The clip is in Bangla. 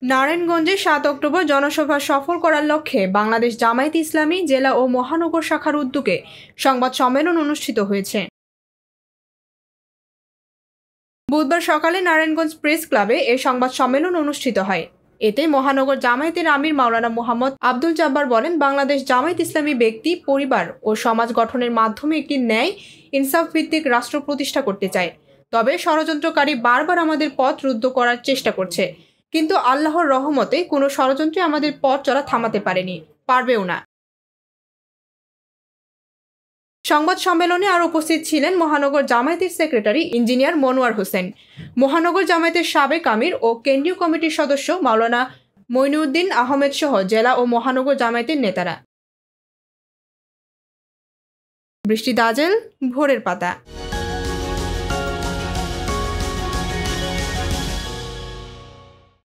নারায়ণগঞ্জে ৭ অক্টোবর জনসভা সফল করার লক্ষ্যে বাংলাদেশ জামায়াত ইসলামী জেলা ও মহানগর শাখার উদ্যোগে সংবাদ সম্মেলন অনুষ্ঠিত হয়েছে। বুধবার সকালে নারায়ণগঞ্জ প্রেস ক্লাবে এ সংবাদ সম্মেলন অনুষ্ঠিত হয়। এতে মহানগর জামায়াতের আমির মাওলানা মোহাম্মদ আব্দুল জাব্বার বলেন, বাংলাদেশ জামায়াত ইসলামী ব্যক্তি, পরিবার ও সমাজ গঠনের মাধ্যমে একটি ন্যায় ইনসাফ ভিত্তিক রাষ্ট্র প্রতিষ্ঠা করতে চায়। তবে ষড়যন্ত্রকারী বারবার আমাদের পথ রুদ্ধ করার চেষ্টা করছে, কিন্তু আল্লাহর রহমতে কোনো ষড়যন্ত্রে আমাদের পথ চলা থামাতে পারেনি, পারবেও না। সংবাদ সম্মেলনে আরও উপস্থিত ছিলেন মহানগর জামায়াতের সেক্রেটারি ইঞ্জিনিয়ার মনোয়ার হোসেন, মহানগর জামায়াতের সাবেক আমির ও কেন্দ্রীয় কমিটির সদস্য মাওলানা মইনুদ্দিন আহমেদ সহ জেলা ও মহানগর জামায়াতের নেতারা। বৃষ্টি দাজেল, ভোরের পাতা।